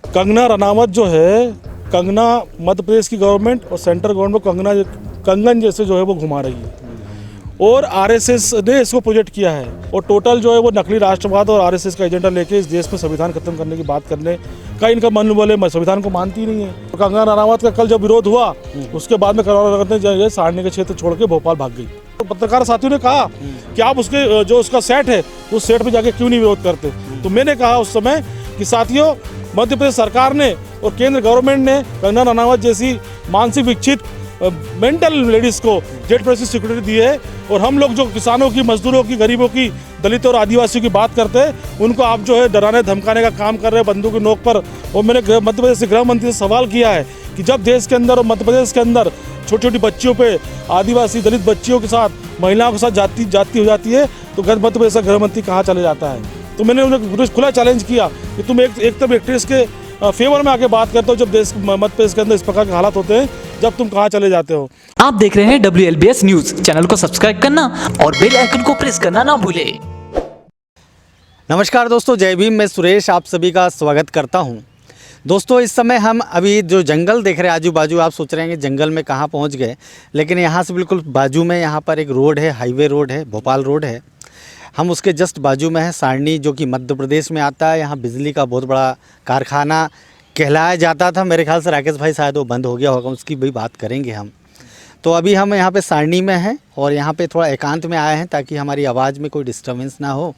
कंगना रनावत जो है, कंगना मध्य प्रदेश की गवर्नमेंट और सेंट्रल गवर्नमेंट को कंगन जैसे जो है वो घुमा रही है और आरएसएस ने इसको प्रोजेक्ट किया है और टोटल जो है वो नकली राष्ट्रवाद और आरएसएस का एजेंडा लेके इस देश में संविधान खत्म करने की बात करने का इनका मन बोले संविधान को मानती नहीं है। तो कंगना रनावत का कल जब विरोध हुआ उसके बाद में करोड़ा रत्न जो है सारणी के क्षेत्र छोड़ के भोपाल भाग गई। तो पत्रकार साथियों ने कहा कि आप उसके जो उसका सेट है उस सेट पे जाके क्यों नहीं विरोध करते। तो मैंने कहा उस समय कि साथियों, मध्य प्रदेश सरकार ने और केंद्र गवर्नमेंट ने कंगना रनावत जैसी मानसिक विकसित मेंटल लेडीज को जेड प्लस की सिक्योरिटी दी है और हम लोग जो किसानों की, मजदूरों की, गरीबों की, दलितों और आदिवासियों की बात करते हैं उनको आप जो है डराने धमकाने का काम कर रहे हैं बंदूक की नोक पर। और मैंने मध्य प्रदेश के गृह मंत्री से सवाल किया है कि जब देश के अंदर और मध्य प्रदेश के अंदर छोटी छोटी बच्चियों पे, आदिवासी दलित बच्चियों के साथ, महिलाओं के साथ जाति हो जाती है तो मध्य प्रदेश का गृह मंत्री कहाँ चले जाता है। तो मैंने उन्हें खुला चैलेंज किया कि तुम एक तरफ एक्ट्रेस के फेवर में आके बात करते हो जब देश मध्य प्रदेश के अंदर इस प्रकार के हालात होते हैं, जब तुम कहाँ चले जाते हो। आप देख रहे हैं WLBS न्यूज। चैनल को सब्सक्राइब करना और बेल आइकन को प्रेस करना ना भूलें। नमस्कार दोस्तों, जय भीम। मैं सुरेश आप सभी का स्वागत करता हूं। दोस्तों, इस समय हम अभी जो जंगल देख रहे हैं आजू बाजू, आप सोच रहे हैं कि जंगल में कहाँ पहुंच गए, लेकिन यहाँ से बिल्कुल बाजू में यहाँ पर एक रोड है, हाईवे रोड है, भोपाल रोड है। हम उसके जस्ट बाजू में है सारणी, जो कि मध्य प्रदेश में आता है। यहाँ बिजली का बहुत बड़ा कारखाना कहलाया जाता था। मेरे ख्याल से राकेश भाई शायद वो बंद हो गया होगा, उसकी भी बात करेंगे हम। तो अभी हम यहाँ पे सारणी में हैं और यहाँ पे थोड़ा एकांत में आए हैं ताकि हमारी आवाज़ में कोई डिस्टर्बेंस ना हो।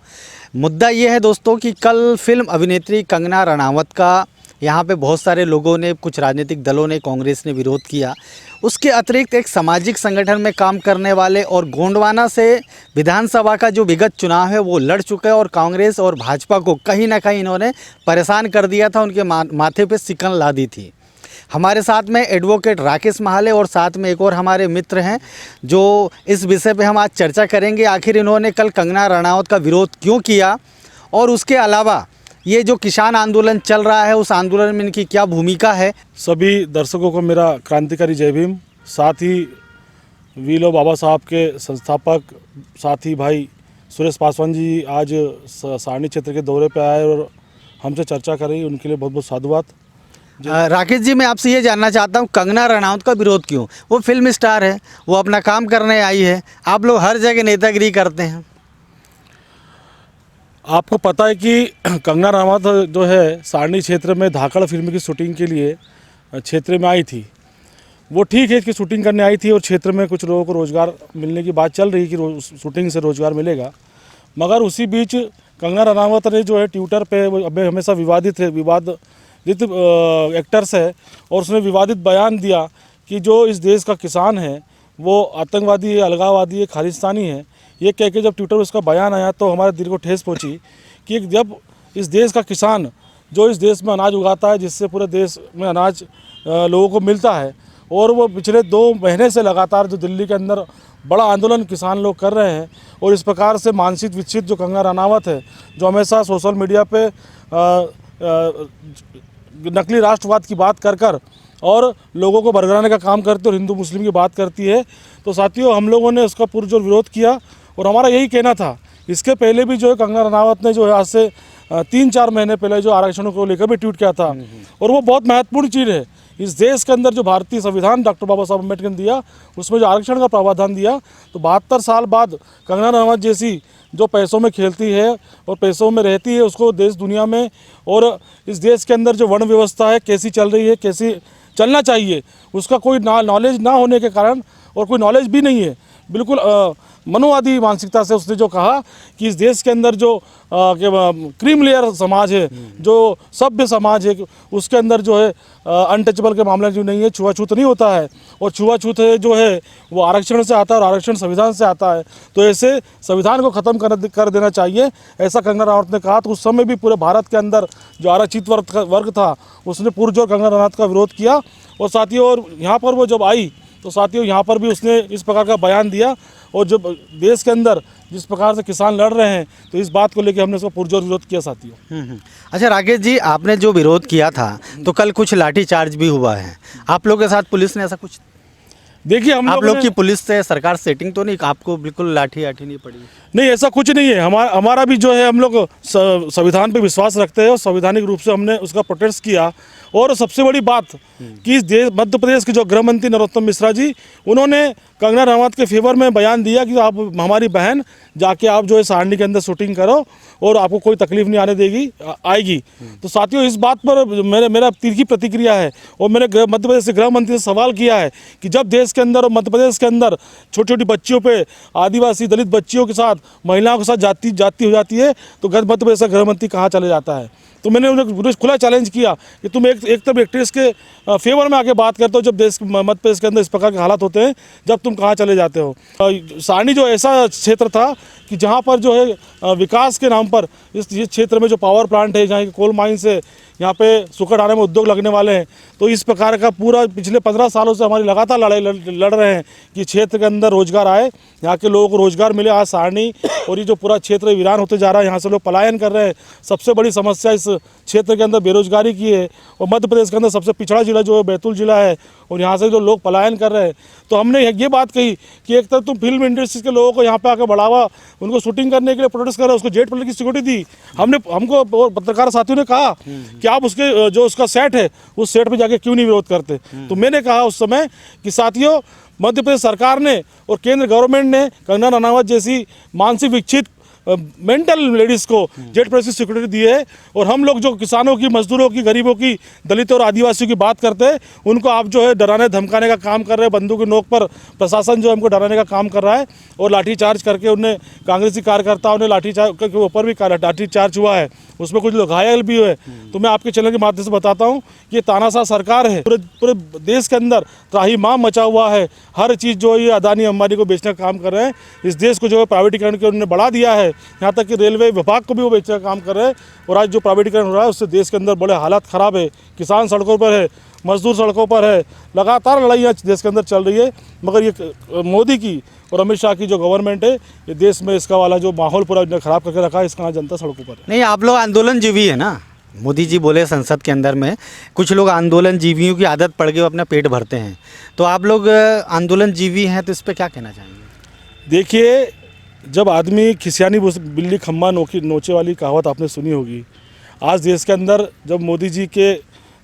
मुद्दा ये है दोस्तों कि कल फिल्म अभिनेत्री कंगना रनावत का यहाँ पे बहुत सारे लोगों ने, कुछ राजनीतिक दलों ने, कांग्रेस ने विरोध किया। उसके अतिरिक्त एक सामाजिक संगठन में काम करने वाले और गोंडवाना से विधानसभा का जो विगत चुनाव है वो लड़ चुके हैं और कांग्रेस और भाजपा को कहीं ना कहीं इन्होंने परेशान कर दिया था, उनके माथे पे सिकन ला दी थी। हमारे साथ में एडवोकेट राकेश महाले और साथ में एक और हमारे मित्र हैं जो इस विषय पे हम आज चर्चा करेंगे। आखिर इन्होंने कल कंगना रनावत का विरोध क्यों किया और उसके अलावा ये जो किसान आंदोलन चल रहा है उस आंदोलन में इनकी क्या भूमिका है। सभी दर्शकों को मेरा क्रांतिकारी जय भीम। साथ ही वीलो बाबा साहब के संस्थापक साथी भाई सुरेश पासवान जी आज सारणी क्षेत्र के दौरे पे आए और हमसे चर्चा करी, उनके लिए बहुत बहुत साधुवाद। राकेश जी, मैं आपसे ये जानना चाहता हूँ, कंगना रनावत का विरोध क्यों? वो फिल्म स्टार है, वो अपना काम करने आई है, आप लोग हर जगह नेतागिरी करते हैं। आपको पता है कि कंगना रनावत जो है सारणी क्षेत्र में धाकड़ फिल्म की शूटिंग के लिए क्षेत्र में आई थी। वो ठीक है कि शूटिंग करने आई थी और क्षेत्र में कुछ लोगों को रोज़गार मिलने की बात चल रही कि शूटिंग से रोज़गार मिलेगा, मगर उसी बीच कंगना रनावत ने जो है ट्विटर पे हमेशा विवादित एक्टर्स है और उसने विवादित बयान दिया कि जो इस देश का किसान है वो आतंकवादी है, अलगाववादी है, खालिस्तानी है। ये कह के जब ट्विटर पर उसका बयान आया तो हमारे दिल को ठेस पहुंची कि जब इस देश का किसान जो इस देश में अनाज उगाता है, जिससे पूरे देश में अनाज लोगों को मिलता है, और वो पिछले 2 महीने से लगातार जो दिल्ली के अंदर बड़ा आंदोलन किसान लोग कर रहे हैं और इस प्रकार से मानसिक विकसित जो कंगना रनावत है, जो हमेशा सोशल मीडिया पे नकली राष्ट्रवाद की बात कर और लोगों को भड़काने का काम करती है और हिंदू मुस्लिम की बात करती है, तो साथियों हम लोगों ने उसका पुरजोर विरोध किया। और हमारा यही कहना था, इसके पहले भी जो है कंगना रनावत ने जो है आज से 3-4 महीने पहले जो आरक्षणों को लेकर भी ट्वीट किया था और वो बहुत महत्वपूर्ण चीज़ है। इस देश के अंदर जो भारतीय संविधान डॉक्टर बाबा साहब अम्बेडकर ने दिया, उसमें जो आरक्षण का प्रावधान दिया, तो 72 साल बाद कंगना रनावत जैसी जो पैसों में खेलती है और पैसों में रहती है, उसको देश दुनिया में और इस देश के अंदर जो वर्ण व्यवस्था है कैसी चल रही है, कैसी चलना चाहिए, उसका कोई नॉलेज ना होने के कारण और कोई नॉलेज भी नहीं है, बिल्कुल मनोवादी मानसिकता से उसने जो कहा कि इस देश के अंदर जो क्रीम लेयर समाज है, जो सभ्य समाज है, उसके अंदर जो है अनटचेबल के मामले जो नहीं है, छुआछूत नहीं होता है और छुआछूत जो है वो आरक्षण से आता है और आरक्षण संविधान से आता है, तो ऐसे संविधान को ख़त्म कर देना चाहिए, ऐसा कंगना रनावत ने कहा। तो उस समय भी पूरे भारत के अंदर जो आरक्षित वर्ग था उसने पुरजोर कंगना रनावत का विरोध किया। और साथियों, और यहाँ पर वो जब आई तो साथियों यहाँ पर भी उसने इस प्रकार का बयान दिया और जब देश के अंदर जिस प्रकार से किसान लड़ रहे हैं तो इस बात को लेकर हमने उसका पुरजोर विरोध किया साथियों। अच्छा राकेश जी, आपने जो विरोध किया था तो कल कुछ लाठीचार्ज भी हुआ है, आप लोगों के साथ पुलिस ने ऐसा कुछ? देखिए हम आप लोगों लोग ने- की पुलिस से सरकार सेटिंग तो नहीं, आपको बिल्कुल लाठी आठी नहीं पड़ी? नहीं, ऐसा कुछ नहीं है। हमारा भी जो है, हम लोग संविधान पे विश्वास रखते हैं और संवैधानिक रूप से हमने उसका प्रोटेस्ट किया। और सबसे बड़ी बात कि इस देश मध्य प्रदेश के जो गृह मंत्री नरोत्तम मिश्रा जी, उन्होंने कंगना रनावत के फेवर में बयान दिया कि आप हमारी बहन जाके आप जो है सारणी के अंदर शूटिंग करो और आपको कोई तकलीफ नहीं आने देगी आएगी। तो साथियों, इस बात पर मेरा तीखी प्रतिक्रिया है और मैंने मध्य प्रदेश के गृह मंत्री से सवाल किया है कि जब देश के अंदर और मध्य प्रदेश के अंदर छोटी छोटी बच्चियों पे, आदिवासी दलित बच्चियों के साथ, महिलाओं के साथ जाति हो जाती है, तो मध्य प्रदेश का गृह मंत्री कहाँ चले जाता है? तो मैंने उन्हें खुला चैलेंज किया कि तुम एक तरफ एक्ट्रेस के फेवर में आके बात करते हो, जब देश मध्य प्रदेश के अंदर इस प्रकार के हालात होते हैं, जब तुम कहाँ चले जाते हो? सारणी जो ऐसा क्षेत्र था कि जहाँ पर जो है विकास के नाम पर इस क्षेत्र में जो पावर प्लांट है, जहाँ कोल माइंस है, यहाँ पे सुकरडाना में उद्योग लगने वाले हैं, तो इस प्रकार का पूरा पिछले 15 सालों से हमारी लगातार लड़ाई लड़ रहे हैं कि क्षेत्र के अंदर रोजगार आए, यहाँ के लोगों को रोजगार मिले। आज सारणी और ये जो पूरा क्षेत्र वीरान होते जा रहा है, यहाँ से लोग पलायन कर रहे हैं। सबसे बड़ी समस्या इस क्षेत्र के अंदर बेरोजगारी की है और मध्य प्रदेश के अंदर सबसे पिछड़ा जिला जो है बैतूल जिला है और यहाँ से जो लोग पलायन कर रहे हैं। तो हमने ये बात कही कि एक तरफ तुम फिल्म इंडस्ट्री के लोगों को यहाँ पे आकर बढ़ावा, उनको शूटिंग करने के लिए प्रोटेस्ट कर रहे हो, उसको जेट प्लेन की सिक्योरिटी दी। हमको और पत्रकार साथियों ने कहा कि आप उसके जो उसका सेट है, उस सेट पे जाके क्यों नहीं विरोध करते? तो मैंने कहा उस समय कि साथियों, मध्य प्रदेश सरकार ने और केंद्र गवर्नमेंट ने कंगना रनावत जैसी मानसिक विकसित मेंटल लेडीज़ को जेट प्लेन की सिक्योरिटी दी है और हम लोग जो किसानों की, मजदूरों की, गरीबों की, दलितों और आदिवासियों की बात करते हैं, उनको आप जो है डराने धमकाने का काम कर रहे हैं। बंदूक की नोक पर प्रशासन जो हमको डराने का काम कर रहा है और लाठीचार्ज करके उन्हें कांग्रेसी कार्यकर्ताओं ने लाठीचार्ज के ऊपर भी लाठीचार्ज हुआ है, उसमें कुछ लोग घायल भी हुए। तो मैं आपके चैनल के माध्यम से बताता हूँ कि ये तानाशाह सरकार है, पूरे देश के अंदर त्राहिमाम मचा हुआ है। हर चीज़ जो है ये अदानी अंबानी को बेचने का काम कर रहे हैं। इस देश को जो है प्राइवेटीकरण के उन्होंने बढ़ा दिया है, यहाँ तक कि रेलवे विभाग को भी वो बेचने का काम कर रहे हैं। और आज जो प्राइवेटीकरण हो रहा है उससे देश के अंदर बड़े हालात ख़राब है। किसान सड़कों पर है, मजदूर सड़कों पर है, लगातार लड़ाइयाँ देश के अंदर चल रही है। मगर ये मोदी की और अमित शाह की जो गवर्नमेंट है, ये देश में इसका वाला जो माहौल पूरा ख़राब करके रखा है, इसका जनता सड़कों पर है। नहीं, आप लोग आंदोलन जीवी है ना। मोदी जी बोले संसद के अंदर में कुछ लोग आंदोलन जीवियों की आदत पड़ गई, अपना पेट भरते हैं। तो आप लोग आंदोलन जीवी हैं, तो इस पर क्या कहना चाहेंगे? देखिए, जब आदमी खिसियानी बिल्ली खम्मा नोचे वाली कहावत आपने सुनी होगी। आज देश के अंदर जब मोदी जी के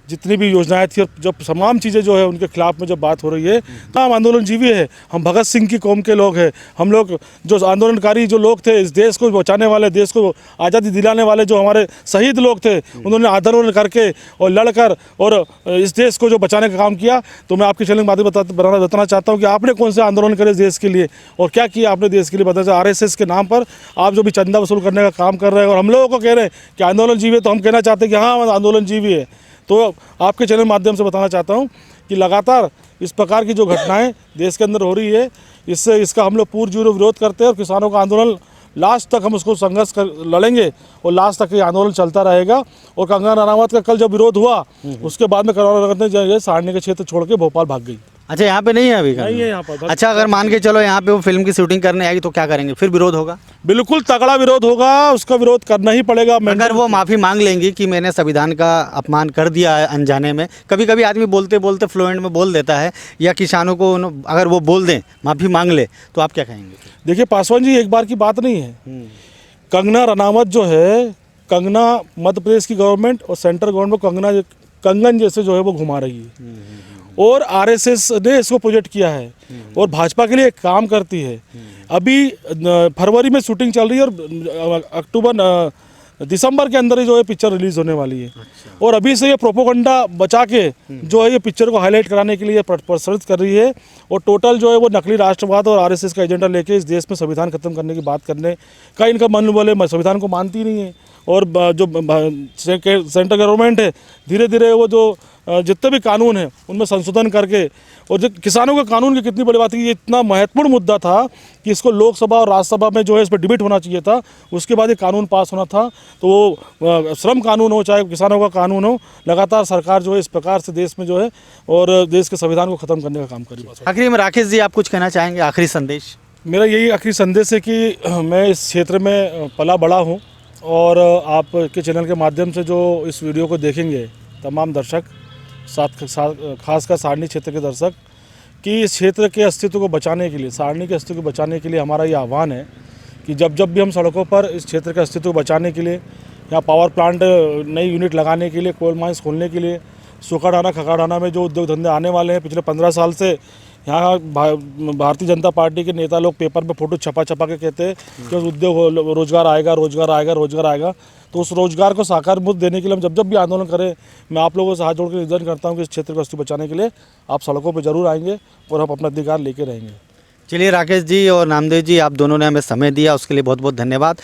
जितनी भी योजनाएं थी और जब तमाम चीज़ें जो है उनके खिलाफ में जब बात हो रही है, तो हम आंदोलन जीवी है। हम भगत सिंह की कौम के लोग हैं। हम लोग जो आंदोलनकारी जो लोग थे, इस देश को बचाने वाले, देश को आज़ादी दिलाने वाले जो हमारे शहीद लोग थे, उन्होंने आंदोलन करके और लड़कर और इस देश को जो बचाने का काम किया। तो मैं आपके चैनल के माध्यम बताना चाहता हूँ कि आपने कौन से आंदोलन करे इस देश के लिए और क्या किया आपने देश के लिए। बताया RSS के नाम पर आप जो भी चंदा वसूल करने का काम कर रहे हैं और हम लोगों को कह रहे हैं कि आंदोलन जीवी है, तो हम कहना चाहते हैं कि हाँ, आंदोलन जीवी है। तो आपके चैनल के माध्यम से बताना चाहता हूं कि लगातार इस प्रकार की जो घटनाएं देश के अंदर हो रही है, इसका हम लोग पूर्ण विरोध करते हैं और किसानों का आंदोलन लास्ट तक हम उसको संघर्ष लड़ेंगे और लास्ट तक ये आंदोलन चलता रहेगा। और कंगना रनावत का कल जब विरोध हुआ, उसके बाद में कंगना रनावत सारणी के क्षेत्र छोड़ के भोपाल भाग गई। अच्छा, यहाँ पे नहीं है अभी? नहीं है यहाँ पर। अच्छा, अगर मान के चलो यहाँ पे वो फिल्म की शूटिंग करने आएगी तो क्या करेंगे? फिर विरोध होगा? बिल्कुल तगड़ा विरोध होगा, उसका विरोध करना ही पड़ेगा। अगर वो माफ़ी मांग लेंगी कि मैंने संविधान का अपमान कर दिया है अनजाने में, कभी कभी आदमी बोलते बोलते फ्लुएंट में बोल देता है, या किसानों को अगर वो बोल दें, माफ़ी मांग ले, तो आप क्या कहेंगे? देखिए पासवान जी, एक बार की बात नहीं है। कंगना रनावत जो है, कंगना मध्य प्रदेश की गवर्नमेंट और सेंट्रल गवर्नमेंट कंगन जैसे जो है वो घुमा रही है और RSS ने इसको प्रोजेक्ट किया है और भाजपा के लिए काम करती है। अभी फरवरी में शूटिंग चल रही है और दिसंबर के अंदर ही जो है पिक्चर रिलीज होने वाली है। और अभी से ये प्रोपोगंडा बचा के जो है ये पिक्चर को हाईलाइट कराने के लिए प्रसारित कर रही है और टोटल जो है वो नकली राष्ट्रवाद और RSS का एजेंडा लेके इस देश में संविधान खत्म करने की बात करने का इनका मन बोले। संविधान को मानती नहीं है और जो सेंट्रल गवर्नमेंट है, धीरे धीरे वो जो जितने भी कानून हैं उनमें संशोधन करके, और जो किसानों के कानून की कितनी बड़ी बात है, ये इतना महत्वपूर्ण मुद्दा था कि इसको लोकसभा और राज्यसभा में जो है इस पर डिबेट होना चाहिए था, उसके बाद ये कानून पास होना था। तो वो श्रम कानून हो चाहे किसानों का कानून हो, लगातार सरकार जो है इस प्रकार से देश में जो है और देश के संविधान को ख़त्म करने का काम करी। आखिरी में राकेश जी, आप कुछ कहना चाहेंगे? आखिरी संदेश? मेरा यही आखिरी संदेश है कि मैं इस क्षेत्र में पला बड़ा हूँ और आपके चैनल के माध्यम से जो इस वीडियो को देखेंगे तमाम दर्शक, खासकर सारणी क्षेत्र के दर्शक, कि इस क्षेत्र के अस्तित्व को बचाने के लिए, सारणी के अस्तित्व को बचाने के लिए हमारा ये आह्वान है कि जब भी हम सड़कों पर इस क्षेत्र के अस्तित्व को बचाने के लिए, यहाँ पावर प्लांट नई यूनिट लगाने के लिए, कोल माइंस खोलने के लिए, सूखाडाना खगाडाना में जो उद्योग धंधे आने वाले हैं, पिछले 15 साल से यहाँ भारतीय जनता पार्टी के नेता लोग पेपर में फोटो छपा के कहते हैं कि उस उद्योग रोजगार आएगा, रोजगार आएगा, रोजगार आएगा। तो उस रोजगार को साकार मूर्त देने के लिए हम जब भी आंदोलन करें, मैं आप लोगों से हाथ जोड़ कर निवेदन करता हूँ कि इस क्षेत्र को अस्तित्व बचाने के लिए आप सड़कों पर जरूर आएंगे और हम अपना अधिकार लेके रहेंगे। चलिए राकेश जी और नामदेव जी, आप दोनों ने हमें समय दिया, उसके लिए बहुत बहुत धन्यवाद।